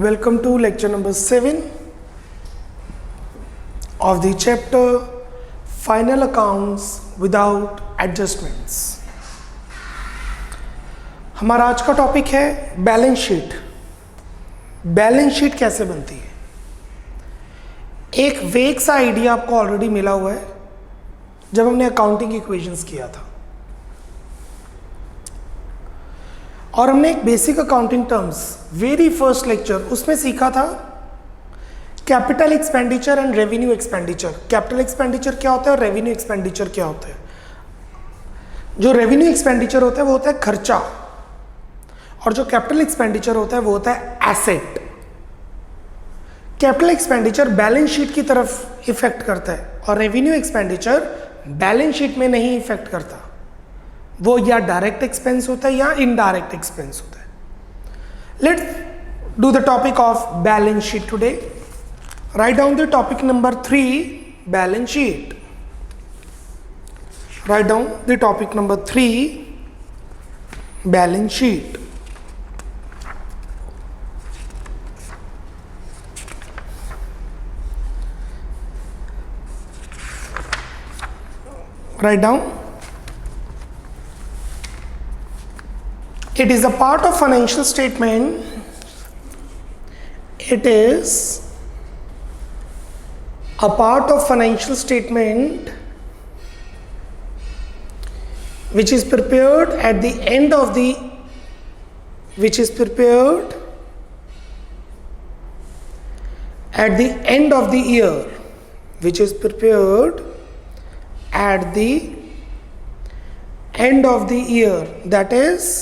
Welcome to lecture number 7 of the chapter Final Accounts Without Adjustments. हमारा आज का topic है बैलेंस शीट. बैलेंस शीट कैसे बनती है? एक वेग सा आइडिया आपको ऑलरेडी मिला हुआ है जब हमने अकाउंटिंग इक्वेशंस किया था, और हमने एक basic accounting terms very first lecture उसमें सीखा था capital expenditure and revenue expenditure. Capital expenditure क्या होता है और रेवेन्यू एक्सपेंडिचर क्या होता है? जो रेवेन्यू एक्सपेंडिचर होता है वो होता है खर्चा, और जो कैपिटल एक्सपेंडिचर होता है वो होता है asset. Capital expenditure balance sheet की तरफ इफेक्ट करता है और रेवेन्यू एक्सपेंडिचर बैलेंस शीट में नहीं इफेक्ट करता. वो या डायरेक्ट एक्सपेंस होता है या इनडायरेक्ट एक्सपेंस होता है. Let's do the topic of balance sheet today. Right down the topic number 3, balance sheet. Right down the topic number 3, balance sheet. Write down. It is a part of financial statement. It is a part of financial statement which is prepared at the end of the which is prepared at the end of the year, which is prepared at the end of the year, that is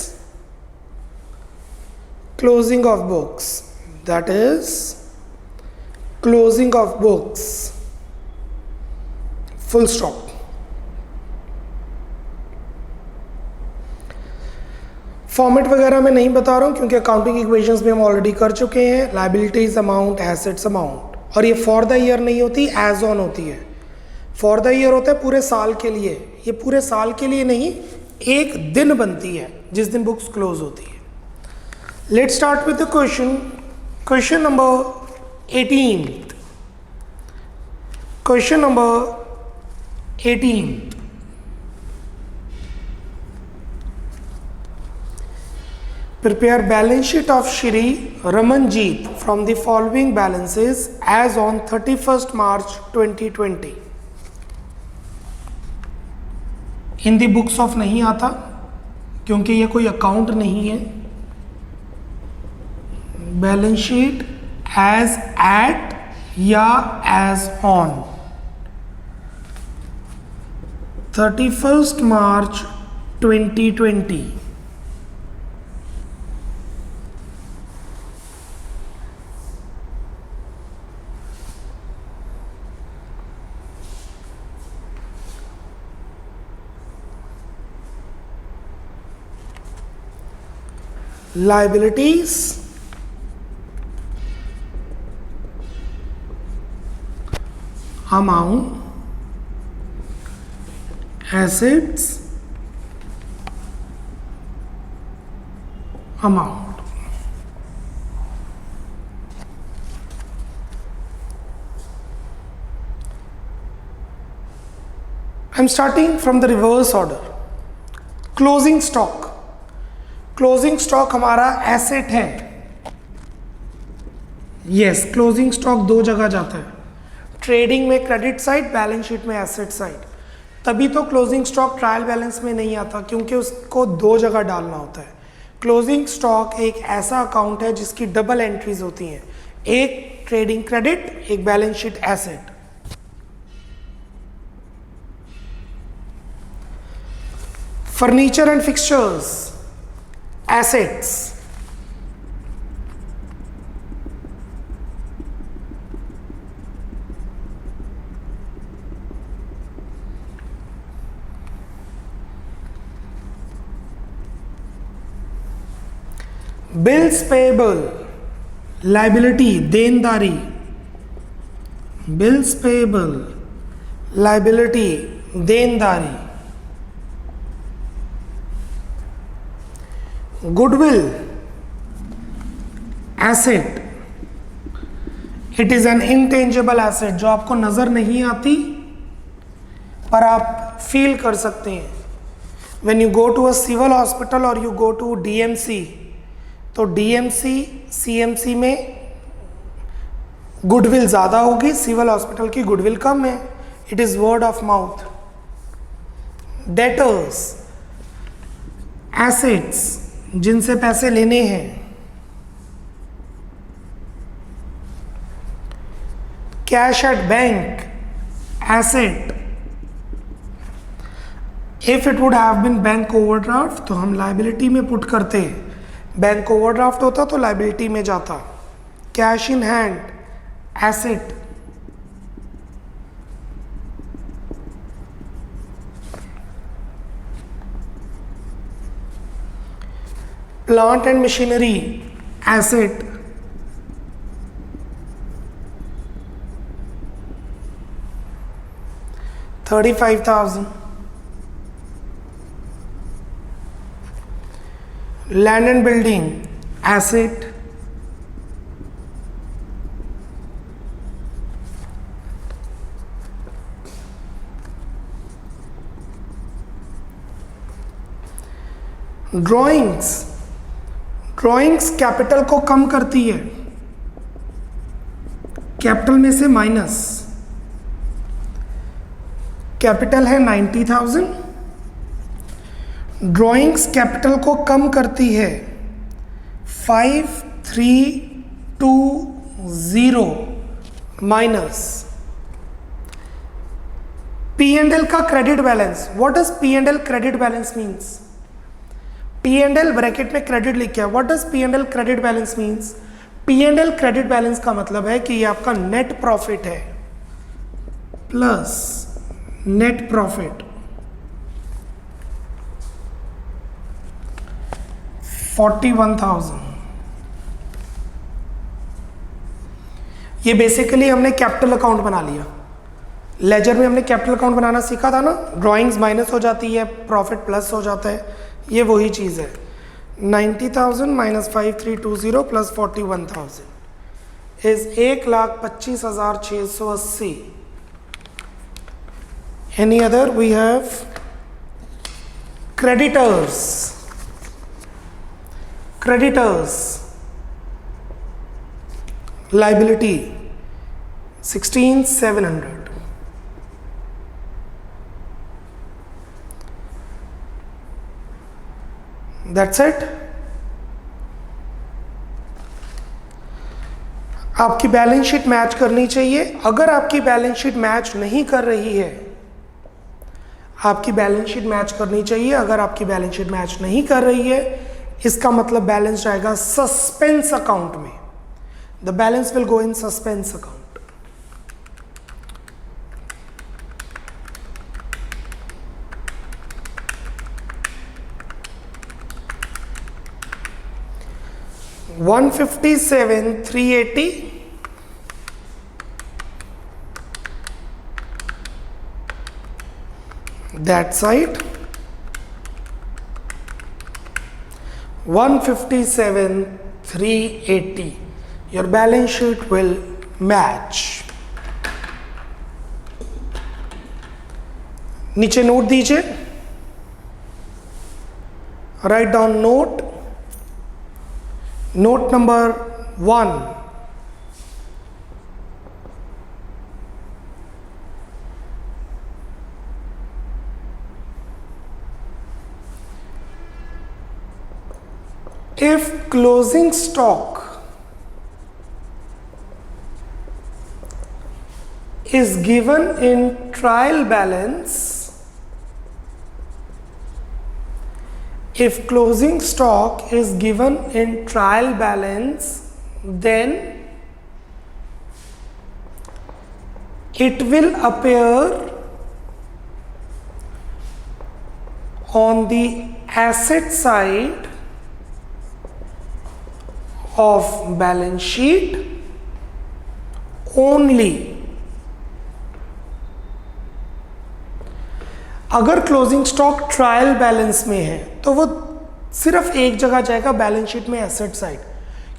closing of books. That is closing of books. Full stop. Format वगैरह मैं नहीं बता रहा हूँ क्योंकि accounting equations भी हम already कर चुके हैं. लायबिलिटीज अमाउंट, एसेट्स अमाउंट, और ये फॉर द ईयर नहीं होती, एज ऑन होती है. फॉर द ईयर होता है पूरे साल के लिए. ये पूरे साल के लिए नहीं, एक दिन बनती है जिस दिन बुक्स क्लोज होती है. Let's start with the question. Question number 18. Question number 18. Prepare balance sheet of Shri Ramanjeet from the following balances as on 31st March 2020. In the books of नहीं आता क्योंकि ये कोई अकाउंट नहीं है. बैलेंस शीट एज एट या as on 31st March 2020. Liabilities, amount, assets, amount. I'm starting from the reverse order. Closing stock. Closing stock हमारा asset है. यस, क्लोजिंग स्टॉक दो जगह जाता है. ट्रेडिंग में क्रेडिट साइड, बैलेंस शीट में asset side. तभी तो क्लोजिंग स्टॉक ट्रायल बैलेंस में नहीं आता क्योंकि उसको दो जगह डालना होता है. क्लोजिंग स्टॉक एक ऐसा अकाउंट है जिसकी डबल एंट्रीज होती हैं, एक ट्रेडिंग क्रेडिट, एक balance sheet asset. Furniture and fixtures, assets. Bills payable, liability, देनदारी. Bills payable, liability, देनदारी. Goodwill, asset, it is N intangible asset, जो आपको नजर नहीं आती पर आप फील कर सकते हैं। When you go to a civil hospital और यू गो टू डीएमसी, तो डीएमसी सीएमसी में गुडविल ज़्यादा होगी, सिविल हॉस्पिटल की गुडविल कम है। It is word of mouth. Debtors, assets जिनसे पैसे लेने हैं। Cash at bank, asset. If it would have been bank overdraft तो हम लाइबिलिटी में पुट करते, बैंक ओवरड्राफ्ट होता तो लाइबिलिटी में जाता। Cash in hand, asset. Plant and machinery, asset. $35,000। Land and building, asset. Drawings, drawings capital को कम करती है, कैपिटल में से माइनस। कैपिटल है 90,000, ड्राइंग्स कैपिटल को कम करती है 5320 माइनस P&L का credit balance. What does P&L credit balance means? P&L bracket में क्रेडिट लिख किया। What does P&L credit balance means? P&L credit balance का मतलब है कि ये आपका नेट प्रॉफिट है प्लस नेट प्रॉफिट 41,000। ये बेसिकली हमने कैपिटल अकाउंट बना लिया। लेजर में हमने कैपिटल अकाउंट बनाना सीखा था ना, ड्राइंग्स माइनस हो जाती है, प्रॉफिट प्लस हो जाता है, ये वही चीज़ है। 90,000 minus 5320 plus 41,000 is 1,25,680। Any other? We have creditors. Creditors, liability 16,700. That's it. आपकी बैलेंस शीट मैच करनी चाहिए। अगर आपकी बैलेंस शीट मैच नहीं कर रही है, आपकी बैलेंस शीट मैच करनी चाहिए। अगर आपकी बैलेंस शीट मैच नहीं कर रही है, इसका मतलब बैलेंस जाएगा सस्पेंस अकाउंट में। The balance will go in suspense account. $157,380 that side, 157,380. Your balance sheet will match. नीचे नोट दीजिए, write down note. Note number 1, if closing stock is given in trial balance, if closing stock is given in trial balance, then it will appear on the asset side of balance sheet only. अगर closing stock trial balance में है तो वो सिर्फ एक जगह जाएगा, balance sheet में एसेट साइड,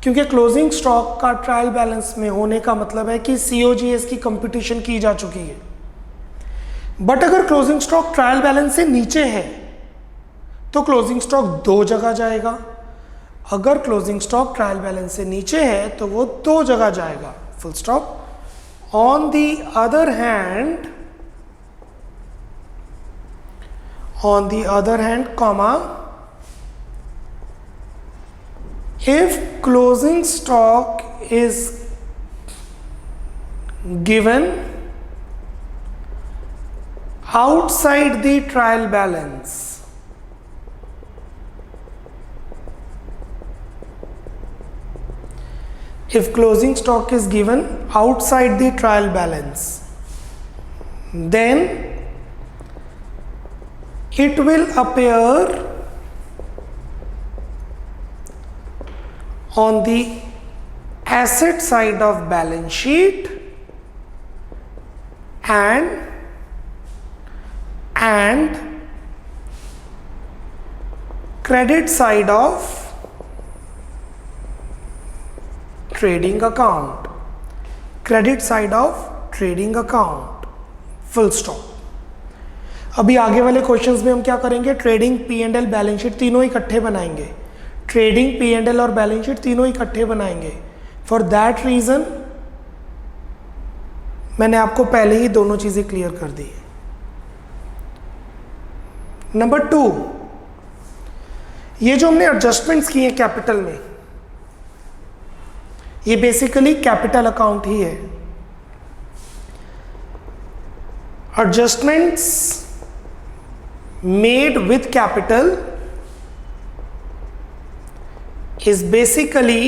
क्योंकि क्लोजिंग स्टॉक का ट्रायल बैलेंस में होने का मतलब है कि COGS की कंपटीशन की जा चुकी है। बट अगर क्लोजिंग स्टॉक ट्रायल बैलेंस से नीचे है तो क्लोजिंग स्टॉक दो जगह जाएगा। अगर क्लोजिंग स्टॉक ट्रायल बैलेंस से नीचे है तो वो दो जगह जाएगा, full stop. On the other hand comma, if closing stock is given outside the trial balance, if closing stock is given outside the trial balance, then it will appear on the asset side of balance sheet and credit side of trading account, credit side of trading account, full stop। अभी आगे वाले questions में हम क्या करेंगे, trading, P&L, balance sheet तीनों इकट्ठे बनाएंगे। ट्रेडिंग, P&L और बैलेंस शीट तीनों इकट्ठे बनाएंगे। फॉर दैट रीजन मैंने आपको पहले ही दोनों चीजें क्लियर कर दी है। नंबर 2, ये जो हमने एडजस्टमेंट्स किए हैं कैपिटल में, ये बेसिकली कैपिटल अकाउंट ही है। Adjustments made with capital is basically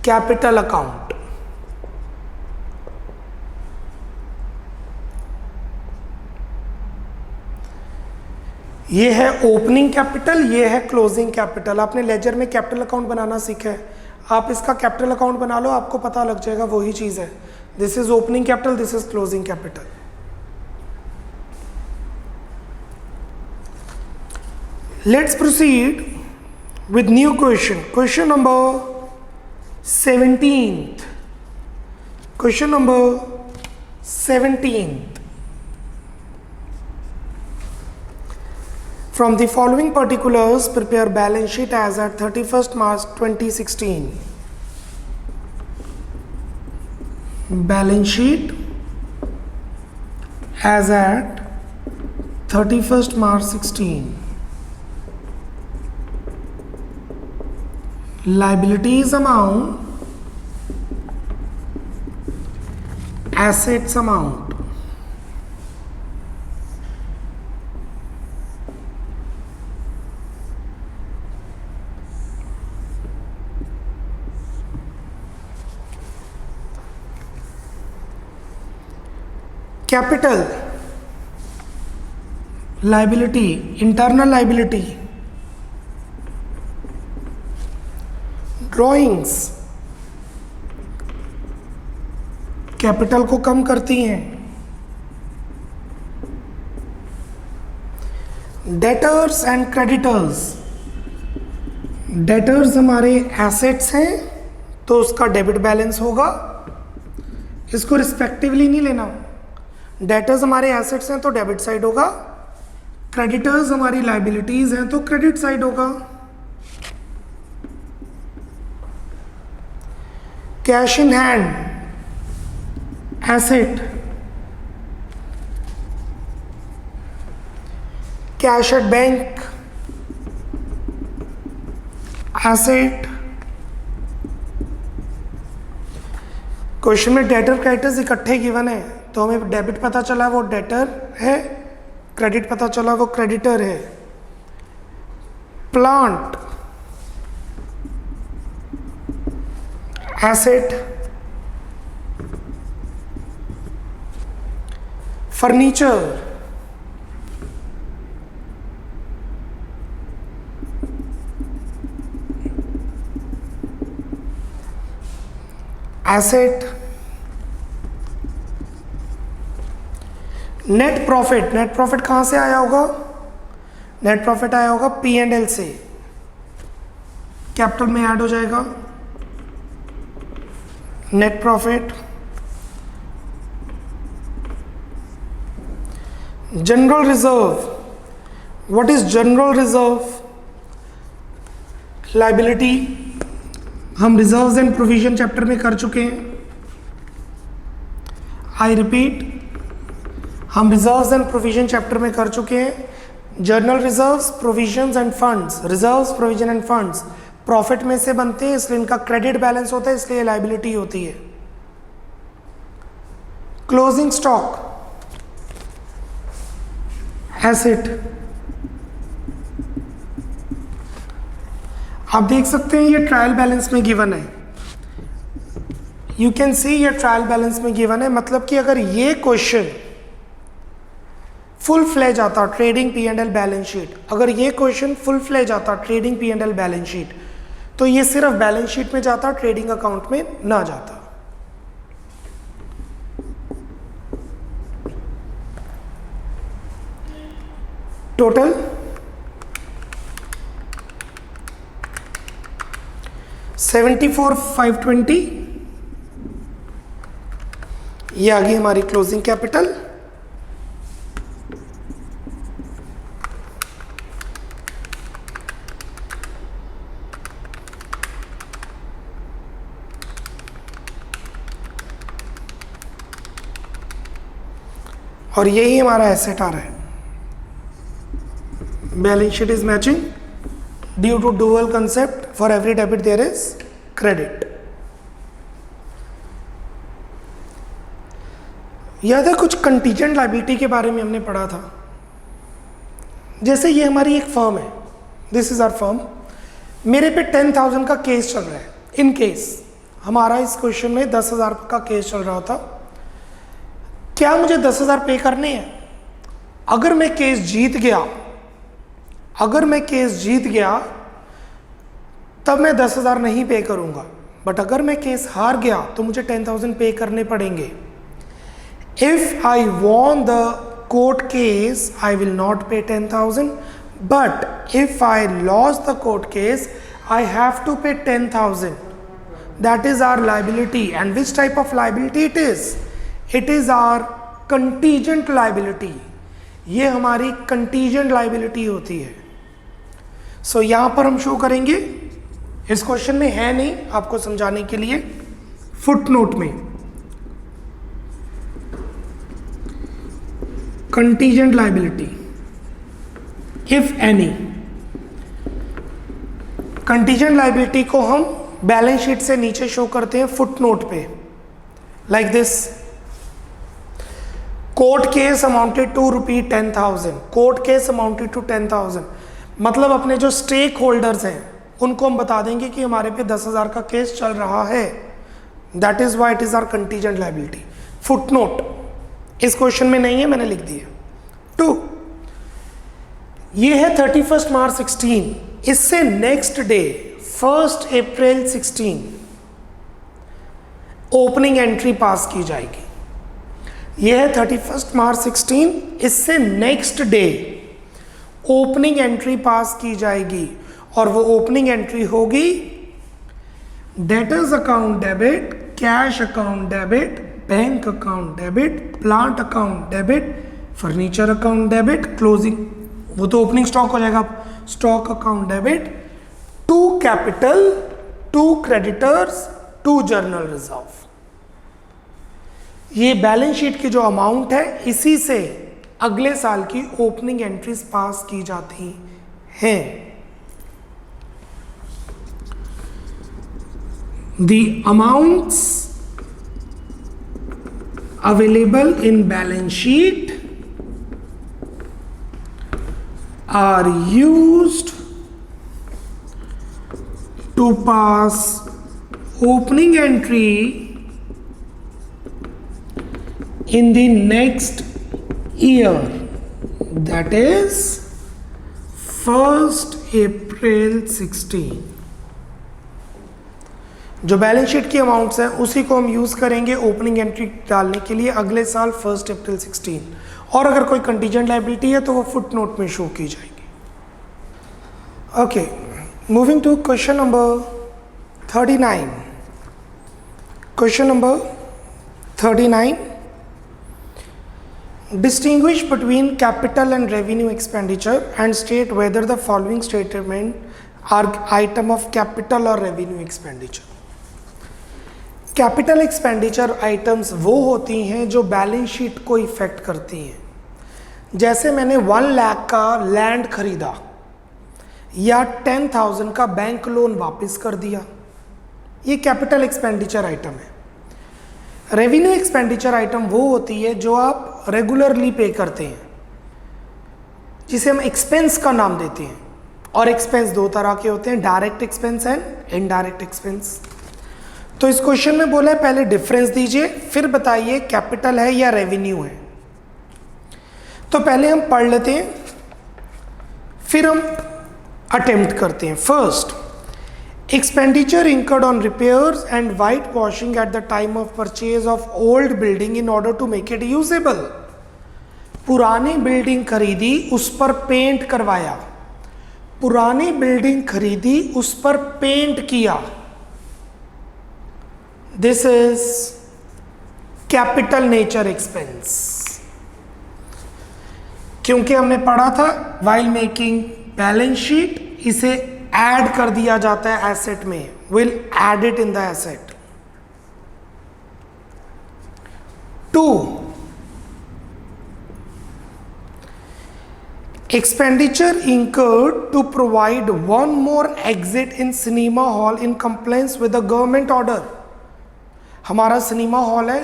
capital account। ये है ओपनिंग कैपिटल, ये है क्लोजिंग कैपिटल। आपने लेजर में कैपिटल अकाउंट बनाना सीखा है, आप इसका कैपिटल अकाउंट बना लो, आपको पता लग जाएगा वही चीज है। This is opening capital, this is closing capital. Let's proceed with new question number 17th। question number 17th, from the following particulars prepare balance sheet as at 31st March 2016। balance sheet as at 31st March 16। liabilities amount, assets amount, capital, liability, internal liability, drawings capital को कम करती हैं। Debtors and creditors, debtors हमारे assets हैं तो उसका debit balance होगा, इसको respectively नहीं लेना। डेटर्स हमारे एसेट्स हैं तो डेबिट साइड होगा, क्रेडिटर्स हमारी लाइबिलिटीज हैं तो क्रेडिट साइड होगा। Cash in hand, asset, cash at bank, asset. Question में डेटर क्रेडिटर्स इकट्ठे गिवन है तो हमें डेबिट पता चला वो डेटर है, क्रेडिट पता चला वो क्रेडिटर है। Plant, asset, furniture, asset. Net profit, net profit कहां से आया होगा? नेट प्रॉफिट आया होगा P&L से। कैपिटल में ऐड हो जाएगा net profit, general reserve. What is general reserve? Liability हम रिजर्व्स एंड प्रोविजन चैप्टर में कर चुके हैं। आई रिपीट, हम रिजर्व्स एंड प्रोविजन चैप्टर में कर चुके हैं। Journal reserves, provisions end funds, reserves, provision end funds profit में से बनते हैं, इसलिए इनका क्रेडिट बैलेंस होता है, इसलिए लाइबिलिटी होती है। Closing stock asset. आप देख सकते हैं ये ट्रायल बैलेंस में गिवन है। यू कैन सी ये ट्रायल बैलेंस में गिवन है, मतलब कि अगर ये क्वेश्चन फुल फ्लेज आता trading P and L balance sheet, अगर ये क्वेश्चन फुल फ्लेज आता trading P and L balance sheet, तो ये सिर्फ बैलेंस शीट में जाता, ट्रेडिंग अकाउंट में ना जाता। टोटल 74,520, ये आ गई हमारी क्लोजिंग कैपिटल। और यही हमारा एसेट आ रहा है। Balance sheet is matching due to dual concept, for every debit there is credit. याद है कुछ कंटीजेंट लायबिलिटी के बारे में हमने पढ़ा था। जैसे ये हमारी एक फर्म है, दिस इज आवर फर्म, मेरे पे 10,000 का केस चल रहा है। इन केस हमारा इस क्वेश्चन में 10,000 का केस चल रहा होता, क्या मुझे 10,000 पे करने हैं? अगर मैं केस जीत गया, अगर मैं केस जीत गया तब मैं 10,000 नहीं पे करूंगा, बट अगर मैं केस हार गया तो मुझे 10,000 पे करने पड़ेंगे। If I won the court case I will not pay 10,000, but if I loss the court case I have to pay 10,000. That is our liability. And which type of liability it is? It is our contingent liability. ये हमारी contingent liability होती है। So यहाँ पर हम show करेंगे, इस question में है नहीं, आपको समझाने के लिए फुटनोट में contingent liability if any। contingent liability को हम बैलेंस शीट से नीचे शो करते हैं फुटनोट पे, like this. Court case amounted to ₹10,000, court case amounted to 10,000, मतलब अपने जो स्टेक होल्डर्स हैं उनको हम बता देंगे कि हमारे पे 10,000 का केस चल रहा है। That is why it is our contingent liability. Footnote इस क्वेश्चन में नहीं है, मैंने लिख दिया। 2, ये है 31 मार्च 16, इससे next day 1 April 16 opening entry pass की जाएगी। यह है 31 मार्च 16, इससे next day opening entry pass की जाएगी, और वो ओपनिंग एंट्री होगी debtors account debit, cash account debit, bank account debit, plant account debit, furniture account debit, closing, वो तो ओपनिंग स्टॉक हो जाएगा, stock account debit, to capital, to creditors, to general reserve. ये बैलेंस शीट की जो amount है, इसी से अगले साल की ओपनिंग एंट्रीज पास की जाती हैं। The amounts available in balance sheet are used to pass opening entry in the next year, that is 1 April 16। जो बैलेंस शीट की अमाउंट्स हैं उसी को हम यूज़ करेंगे ओपनिंग एंट्री डालने के लिए अगले साल 1 अप्रैल 16, और अगर कोई कंटीजेंट लायबिलिटी है तो वो फुटनोट में शो की जाएगी। Okay, Moving to question number 39. Question number 39. Distinguish between capital and revenue expenditure and state whether the following statement are item of capital or revenue expenditure. Capital expenditure items वो होती हैं जो balance sheet को effect करती हैं. जैसे मैंने 1 लाख का लैंड खरीदा या 10,000 का बैंक लोन वापस कर दिया, ये कैपिटल एक्सपेंडिचर आइटम है. रेवेन्यू एक्सपेंडिचर आइटम वो होती है जो आप रेगुलरली पे करते हैं, जिसे हम एक्सपेंस का नाम देते हैं. और एक्सपेंस दो तरह के होते हैं, direct expense and indirect expense. तो इस क्वेश्चन में बोला है पहले डिफरेंस दीजिए, फिर बताइए कैपिटल है या रेवेन्यू है. तो पहले हम पढ़ लेते हैं, फिर हम अटेम्प्ट करते हैं. First, expenditure incurred on repairs and whitewashing at the time of purchase of old building in order to make it usable. पुरानी बिल्डिंग खरीदी, उस पर पेंट करवाया. पुरानी बिल्डिंग खरीदी, उस पर पेंट किया. This is capital nature expense. क्योंकि हमने पढ़ा था while making बैलेंस शीट, इसे ऐड कर दिया जाता है एसेट में. Will add it in the asset. 2, expenditure incurred to provide one more exit in cinema hall in compliance with the government order. हमारा सिनेमा हॉल है,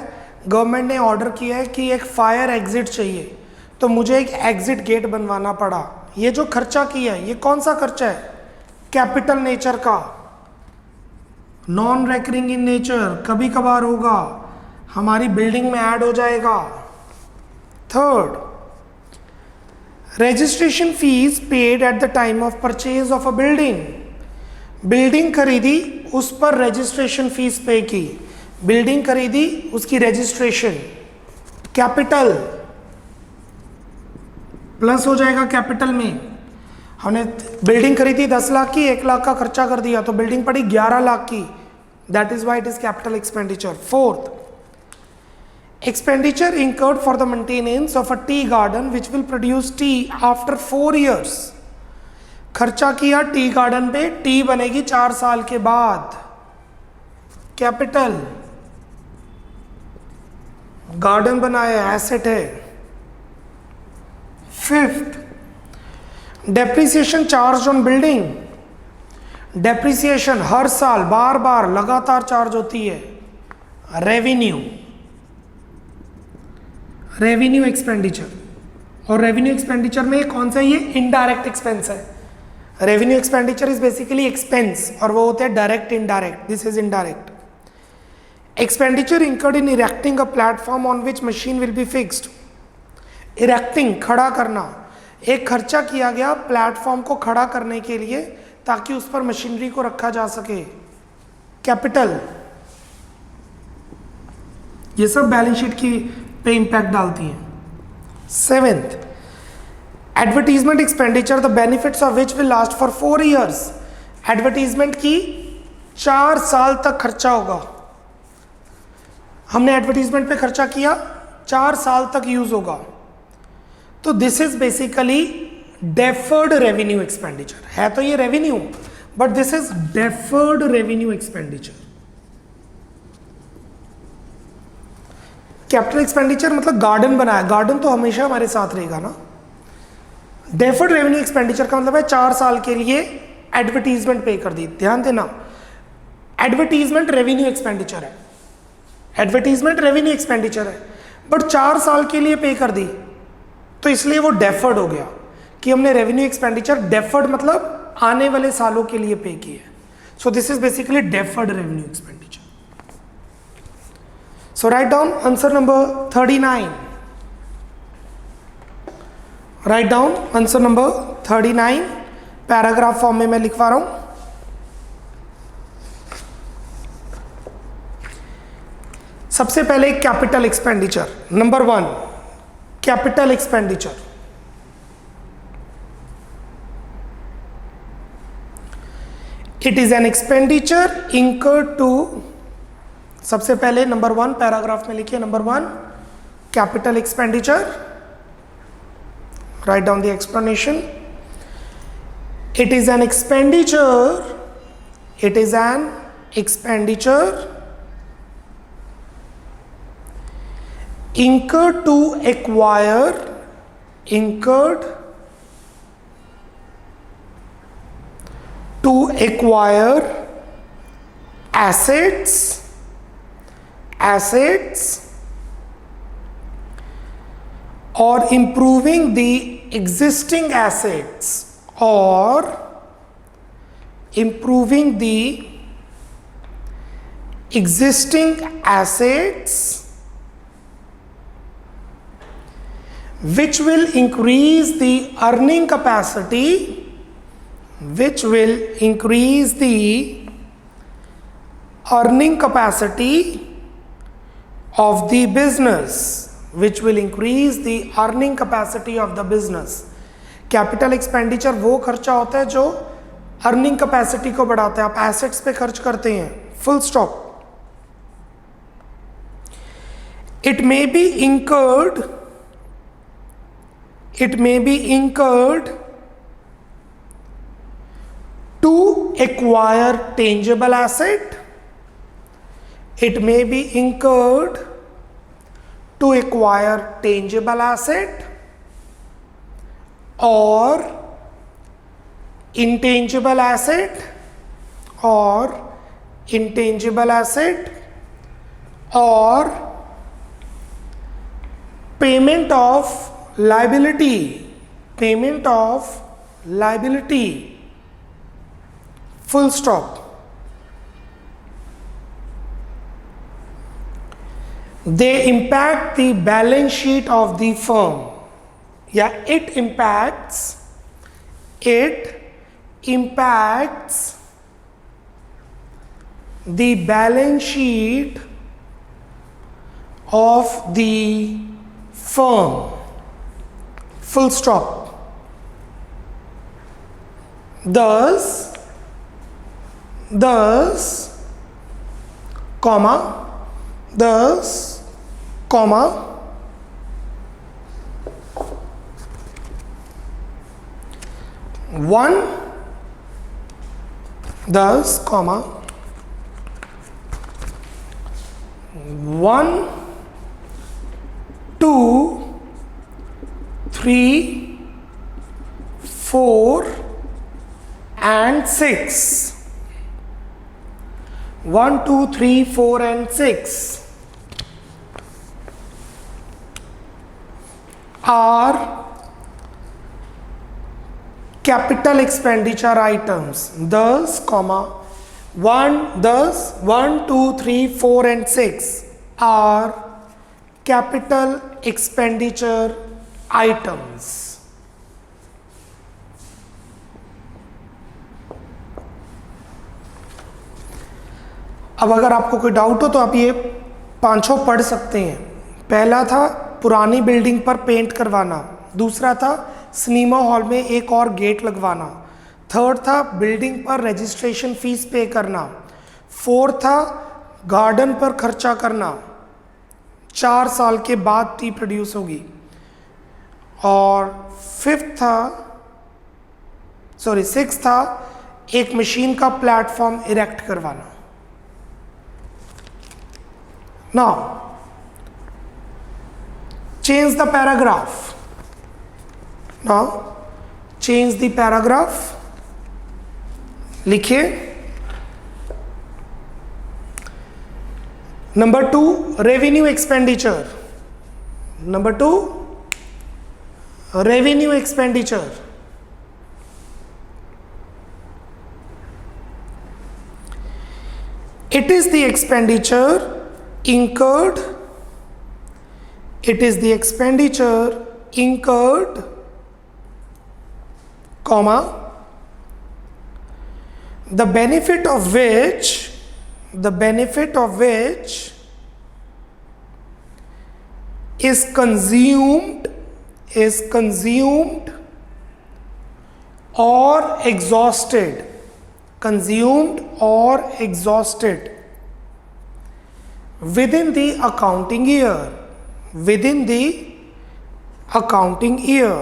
गवर्नमेंट ने order किया है कि एक फायर एग्जिट चाहिए, तो मुझे एक एग्जिट गेट बनवाना पड़ा. ये जो खर्चा किया है, ये कौन सा खर्चा है? कैपिटल नेचर का, नॉन रेकरिंग इन नेचर, कभी कभार होगा, हमारी बिल्डिंग में ऐड हो जाएगा. Third, registration fees paid at the time of purchase of a building. Building खरीदी, उस पर रजिस्ट्रेशन फीस पे की. बिल्डिंग खरीदी, उसकी रजिस्ट्रेशन, कैपिटल प्लस हो जाएगा कैपिटल में. हमने बिल्डिंग खरीदी 10 लाख की, 1 लाख का खर्चा कर दिया, तो बिल्डिंग पड़ी 11 लाख की. That is why it is capital expenditure. Fourth, expenditure incurred for the maintenance of a tea garden which will produce T after 4 years. खर्चा किया टी गार्डन पे, टी बनेगी 4 साल के बाद. कैपिटल, गार्डन बनाया, एसेट है. Fifth, depreciation charge on building. Depreciation हर साल बार बार लगातार चार्ज होती है. Revenue, revenue expenditure. और रेवेन्यू एक्सपेंडिचर में कौन सा? ये इनडायरेक्ट एक्सपेंस है. Revenue expenditure is basically expense, और वो होते हैं direct indirect. This is indirect. Expenditure incurred in erecting a platform on which machine will be fixed. Erecting, खड़ा करना. एक खर्चा किया गया प्लेटफॉर्म को खड़ा करने के लिए, ताकि उस पर मशीनरी को रखा जा सके. कैपिटल. ये सब बैलेंस शीट की पे इंपैक्ट डालती हैं. Seventh, advertisement expenditure the benefits of which will last for 4 years. Advertisement की 4 साल तक खर्चा होगा. हमने एडवर्टीजमेंट पे खर्चा किया, 4 साल तक यूज होगा. तो this is basically deferred revenue expenditure. है तो ये revenue, but this is deferred revenue expenditure. Capital expenditure मतलब गार्डन बनाया, गार्डन तो हमेशा हमारे साथ रहेगा ना. डेफर्ड रेवेन्यू एक्सपेंडिचर का मतलब है 4 साल के लिए एडवर्टीजमेंट पे कर दी. ध्यान देना, एडवर्टीजमेंट रेवेन्यू एक्सपेंडिचर है, एडवर्टीजमेंट रेवेन्यू एक्सपेंडिचर है, बट 4 साल के लिए पे कर दी, तो इसलिए वो डेफर्ड हो गया. कि हमने रेवेन्यू एक्सपेंडिचर डेफर्ड मतलब आने वाले सालों के लिए पे किए. So this is basically deferred revenue expenditure. So write down answer number 39. Write down answer number 39. Paragraph form में मैं लिखवा रहा हूं. सबसे पहले capital expenditure. Number 1, capital expenditure. It is an expenditure incurred to, सबसे पहले नंबर 1 पैराग्राफ में लिखिए, number 1 capital expenditure, write down the explanation. It is an expenditure, it is an expenditure incurred to acquire assets or improving the existing assets or improving the existing assets which will increase the earning capacity, which will increase the earning capacity of the business, which will increase the earning capacity of the business. Capital expenditure वो खर्चा होता है जो earning capacity को बढ़ाता है. आप assets पे खर्च करते हैं, full stop. It may be incurred to acquire tangible asset, it may be incurred to acquire tangible asset और intangible asset or payment of liability, full stop. They impact the balance sheet of the firm. It impacts the balance sheet of the firm, full stop. Thus, comma, one, thus, comma, 1, 2, 3, 4 and 6. 1, 2, 3, 4 and 6 are capital expenditure items. Thus, comma, 1, 2, 3, 4 and 6 are capital expenditure items. अब अगर आपको कोई doubt हो तो आप ये पांचों पढ़ सकते हैं. पहला था पुरानी बिल्डिंग पर पेंट करवाना, दूसरा था सिनेमा हॉल में एक और गेट लगवाना, थर्ड था बिल्डिंग पर रजिस्ट्रेशन फीस पे करना, फोर्थ था गार्डन पर खर्चा करना, 4 साल के बाद टी प्रोड्यूस होगी, और सिक्स था एक मशीन का प्लेटफॉर्म इरेक्ट करवाना. Now change the paragraph. लिखिए नंबर 2 revenue expenditure. It is the expenditure incurred, comma, the benefit of which is consumed or exhausted consumed or exhausted within the accounting year, within the accounting year,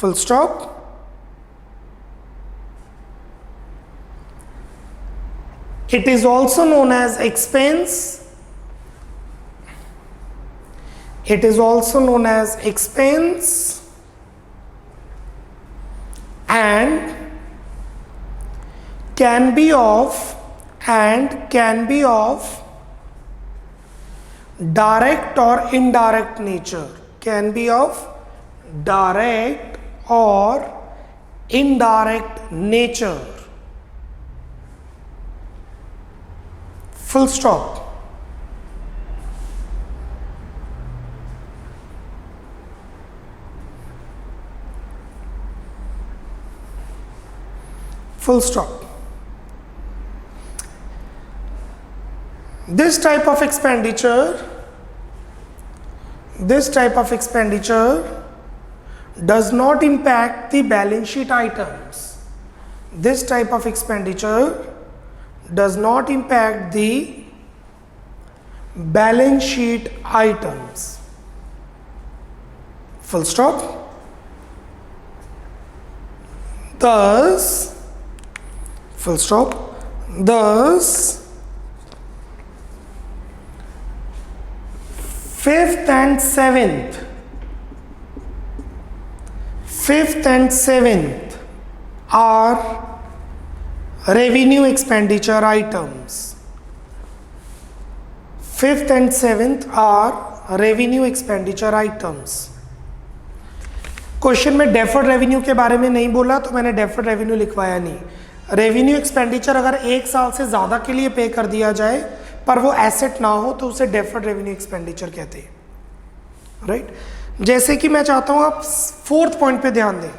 full stop. It is also known as expense. It is also known as expense and can be of direct or indirect nature. Can be of direct or indirect nature. Full stop. Full stop. This type of expenditure does not impact the balance sheet items. This type of expenditure does not impact the balance sheet items. Full stop. Thus, full stop. Thus, fifth and seventh are revenue expenditure items. Fifth and seventh are revenue expenditure items. Question में deferred revenue के बारे में नहीं बोला तो मैंने deferred revenue लिखवाया नहीं. रेवेन्यू एक्सपेंडिचर अगर 1 साल से ज़्यादा के लिए पे कर दिया जाए पर वो एसेट ना हो तो उसे डेफर्ड रेवेन्यू एक्सपेंडिचर कहते हैं. राइट. जैसे कि मैं चाहता हूँ आप 4th पॉइंट पे ध्यान दें.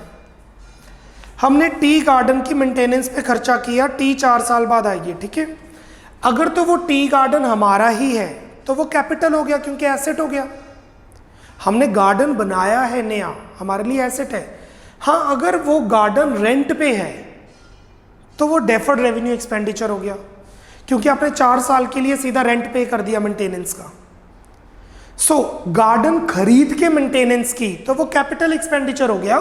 हमने टी गार्डन की मेंटेनेंस पे खर्चा किया, टी 4 साल बाद आएगी. ठीक है. अगर तो वो टी गार्डन हमारा ही है तो वो कैपिटल हो गया क्योंकि एसेट हो गया. हमने गार्डन बनाया है नया, हमारे लिए एसेट है. हाँ, अगर वो गार्डन रेंट पे है तो वो डेफर्ड रेवेन्यू एक्सपेंडिचर हो गया क्योंकि आपने 4 साल के लिए सीधा रेंट पे कर दिया मेंटेनेंस का. सो गार्डन खरीद के मेंटेनेंस की तो वो कैपिटल एक्सपेंडिचर हो गया.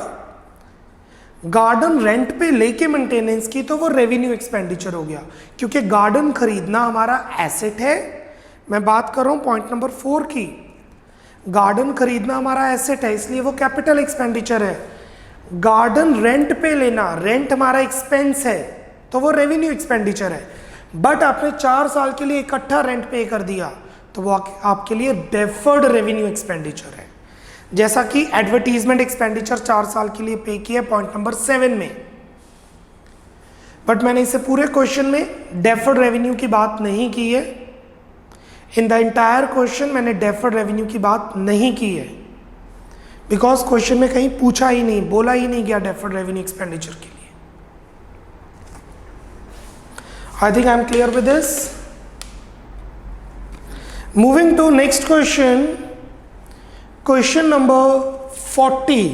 गार्डन रेंट पे लेके मेंटेनेंस की तो वो रेवेन्यू एक्सपेंडिचर हो गया क्योंकि गार्डन खरीदना हमारा एसेट है. मैं बात कर रहा हूं पॉइंट नंबर 4 की. गार्डन खरीदना हमारा एसेट है इसलिए वो कैपिटल एक्सपेंडिचर है. गार्डन रेंट पे लेना, रेंट हमारा एक्सपेंस है तो वो रेवेन्यू एक्सपेंडिचर है. बट आपने 4 साल के लिए इकट्ठा रेंट पे कर दिया तो वो आपके लिए डेफर्ड रेवेन्यू एक्सपेंडिचर है. जैसा कि एडवर्टीजमेंट एक्सपेंडिचर 4 साल के लिए पे किया पॉइंट नंबर 7 में. बट मैंने इसे पूरे क्वेश्चन में डेफर्ड रेवेन्यू की बात नहीं की है. इन द एंटायर क्वेश्चन मैंने डेफर्ड रेवेन्यू की बात नहीं की है बिकॉज क्वेश्चन में कहीं पूछा ही नहीं, बोला ही नहीं गया डेफर्ड रेवेन्यू एक्सपेंडिचर के लिए. I think I am clear with this. Moving to next question, question number 40.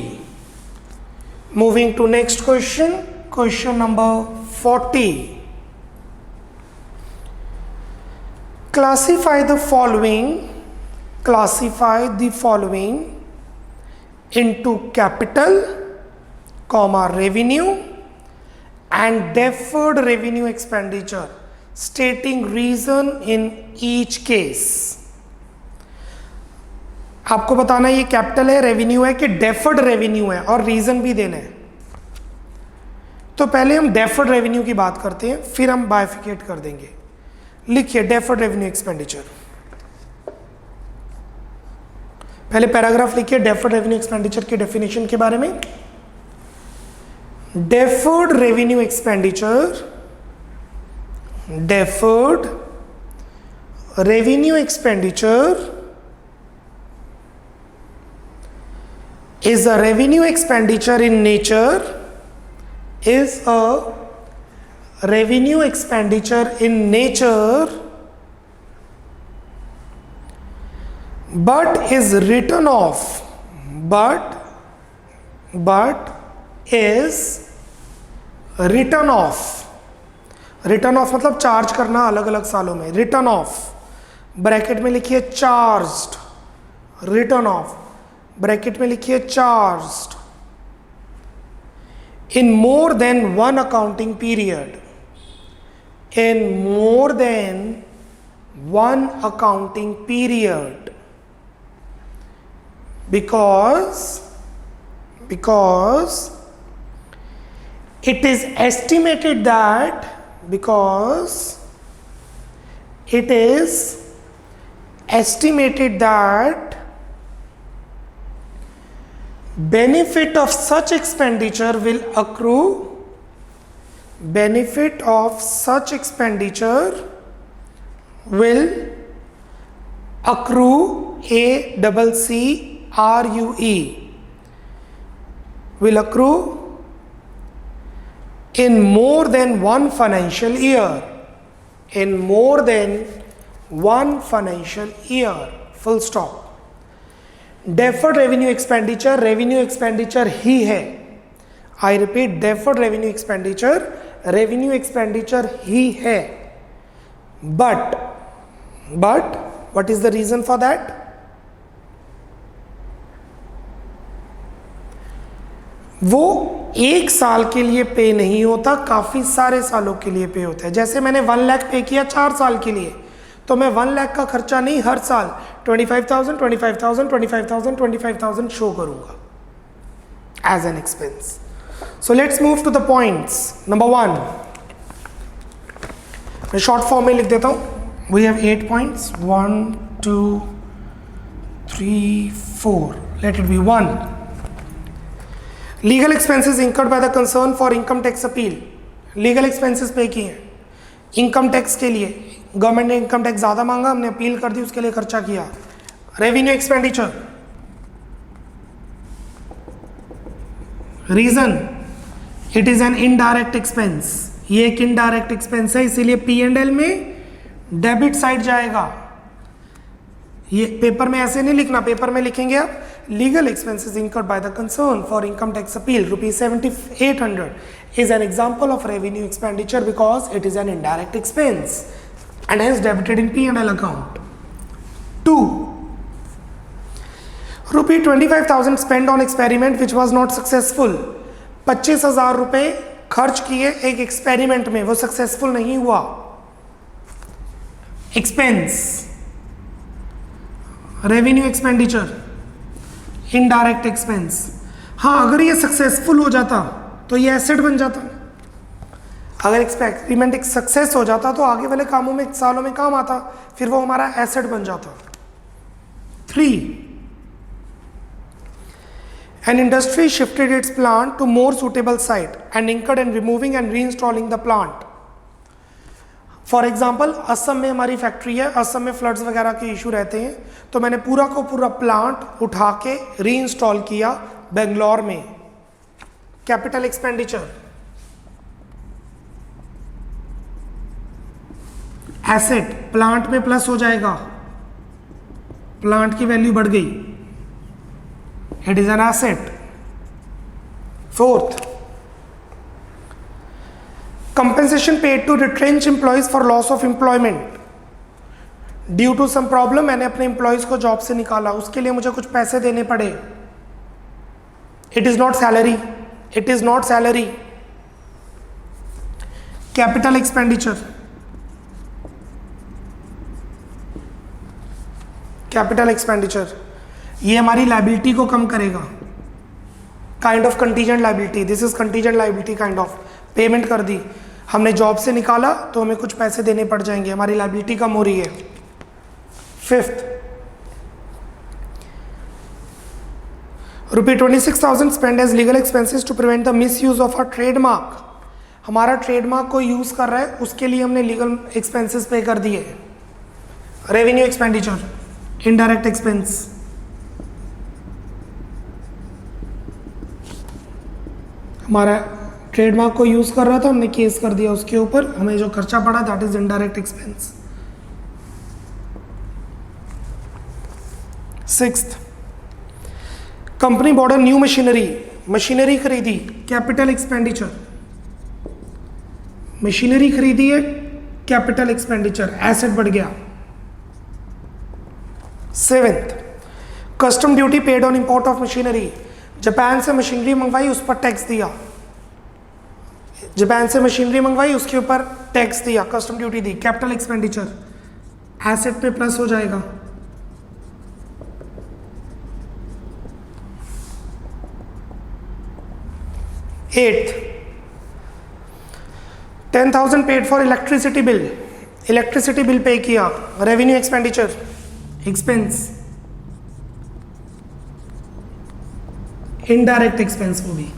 Moving to next question, question number 40. Classify the following into capital, revenue and deferred revenue expenditure, stating reason in each case. आपको बताना है ये capital है, revenue है कि deferred revenue है और reason भी देना है. तो पहले हम डेफर्ड रेवेन्यू की बात करते हैं फिर हम बाइफिकेट कर देंगे. लिखिए डेफर्ड रेवेन्यू एक्सपेंडिचर. पहले पैराग्राफ लिखिए डेफर्ड रेवेन्यू एक्सपेंडिचर की डेफिनेशन के बारे में. Deferred revenue expenditure, deferred revenue expenditure is a revenue expenditure in nature, is a revenue expenditure in nature but is written off, but is written off return of मतलब charge करना अलग अलग सालों में, रिटर्न ऑफ ब्रैकेट में लिखिए charged, return of bracket में लिखिए charged in more than one accounting period, in more than one accounting period, because it is estimated that benefit of such expenditure will accrue will accrue in more than one financial year, full stop. Deferred revenue expenditure ही है, I repeat deferred revenue expenditure ही है, but what is the reason for that? वो एक साल के लिए पे नहीं होता, काफी सारे सालों के लिए पे होता है। जैसे मैंने 1 लाख पे किया 4 साल के लिए, तो मैं 1 लाख का खर्चा नहीं, हर साल 25,000 शो करूंगा as an expense. So let's move to the points. Number 1 मैं शॉर्ट फॉर्म में लिख देता हूं। We have 8 points, 1 2 3 4। Let it be 1, legal expenses incurred by the concern for income tax appeal. Legal expenses pay किए income tax के लिए, government ने income tax ज़्यादा मांगा, हमने अपील कर दी, उसके लिए खर्चा किया। Revenue expenditure, reason it is an indirect expense, ये एक इनडायरेक्ट एक्सपेंस है, इसीलिए P&L में डेबिट साइड जाएगा। ये पेपर में ऐसे नहीं लिखना, पेपर में लिखेंगे आप legal expenses incurred by the concern for income tax appeal ₹7,800 is an example of revenue expenditure because it is an indirect expense and hence debited in P&L account. 2, ₹25,000 spent on experiment which was not successful. 25,000 रुपए खर्च किए एक experiment में, वो successful नहीं हुआ। Expense, revenue expenditure, indirect expense. हाँ, अगर ये सक्सेसफुल हो जाता तो ये एसेट बन जाता। अगर एक्सपेरिमेंट एक सक्सेस हो जाता तो आगे वाले कामों में सालों में काम आता, फिर वो हमारा एसेट बन जाता। 3, an industry shifted its plant to more suitable site and incurred in removing and reinstalling the plant. For example Assam में हमारी फैक्ट्री है, असम में फ्लड्स वगैरह के इशू रहते हैं, तो मैंने पूरा को पूरा प्लांट उठा के रीइंस्टॉल किया बेंगलोर में। कैपिटल एक्सपेंडिचर, एसेट, प्लांट में प्लस हो जाएगा, प्लांट की वैल्यू बढ़ गई, it is an asset. 4th, compensation paid to retrench employees for loss of employment due to some problem। मैंने अपने एम्प्लॉयज को जॉब से निकाला, उसके लिए मुझे कुछ पैसे देने पड़े। It is not salary, it is not salary. Capital expenditure, capital expenditure ये हमारी लायबिलिटी को कम करेगा। Kind of contingent liability, this is contingent liability kind of. Payment कर दी, हमने जॉब से निकाला तो हमें कुछ पैसे देने पड़ जाएंगे, हमारी लायबिलिटी कम हो रही है। 5th, ₹26,000 spent as legal expenses to prevent the misuse of a trademark। हमारा ट्रेडमार्क को यूज कर रहा है, उसके लिए हमने लीगल एक्सपेंसेस पे कर दिए। Revenue expenditure, indirect expense. हमारा ट्रेडमार्क को यूज कर रहा था, हमने केस कर दिया उसके ऊपर, हमें जो खर्चा पड़ा that is indirect expense. 6th, company border new machinery, machinery खरीदी, कैपिटल एक्सपेंडिचर। मशीनरी खरीदी है, कैपिटल एक्सपेंडिचर, एसेट बढ़ गया। 7th, custom duty paid on import of machinery, Japan से मशीनरी मंगवाई, उस पर टैक्स दिया, जापान से मशीनरी मंगवाई, उसके ऊपर टैक्स दिया, कस्टम ड्यूटी दी, कैपिटल एक्सपेंडिचर, एसेट पे प्लस हो जाएगा। 8th, 10,000 paid for electricity bill, electricity bill पे किया, revenue expenditure, expense, indirect expense, वो भी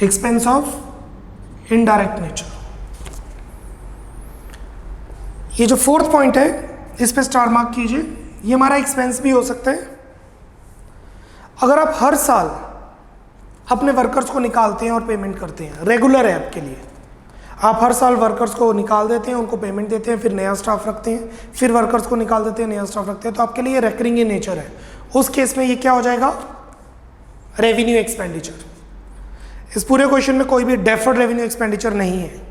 एक्सपेंस ऑफ इनडायरेक्ट नेचर। ये जो 4th पॉइंट है इस पे स्टार मार्क कीजिए, ये हमारा एक्सपेंस भी हो सकता है। अगर आप हर साल अपने वर्कर्स को निकालते हैं और पेमेंट करते हैं, रेगुलर है आपके लिए, आप हर साल वर्कर्स को निकाल देते हैं, उनको पेमेंट देते हैं, फिर नया स्टाफ रखते हैं, फिर वर्कर्स को निकाल देते हैं, नया स्टाफ रखते हैं, तो आपके लिए रेकरिंग इन नेचर है। उस केस में ये क्या हो जाएगा, रेवेन्यू एक्सपेंडिचर। इस पूरे क्वेश्चन में कोई भी डेफर्ड रेवेन्यू एक्सपेंडिचर नहीं है।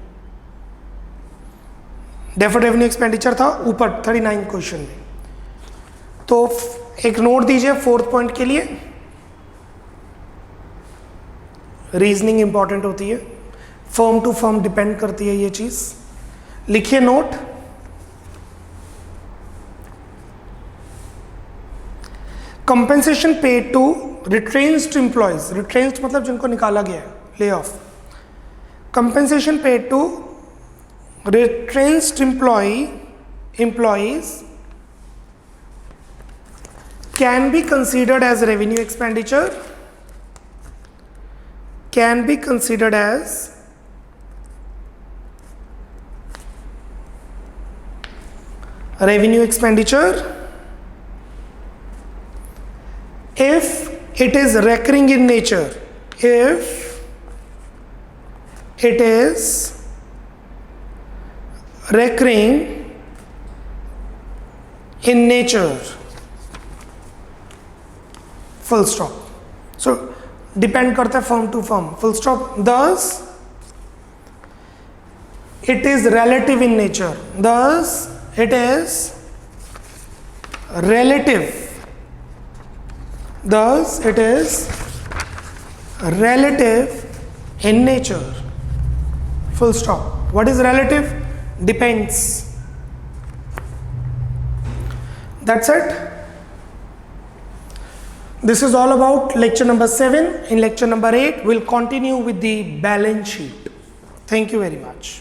डेफर्ड रेवेन्यू एक्सपेंडिचर था ऊपर 39 क्वेश्चन में। तो एक नोट दीजिए 4th पॉइंट के लिए, रीजनिंग इंपॉर्टेंट होती है, फर्म टू फर्म डिपेंड करती है ये चीज। लिखिए note, compensation paid to retrenched employees, retrenched मतलब जिनको निकाला गया है, lay off, compensation paid to retrenched employees can be considered as revenue expenditure, can be considered as revenue expenditure if it is recurring in nature, if it is recurring in nature, full stop. So depend करता है firm to firm, full stop. Thus it is relative in nature, thus it is relative, thus it is relative in nature, full stop. What is relative? Depends. That's it. This is all about lecture number 7. In lecture number 8, we'll continue with the balance sheet. Thank you very much.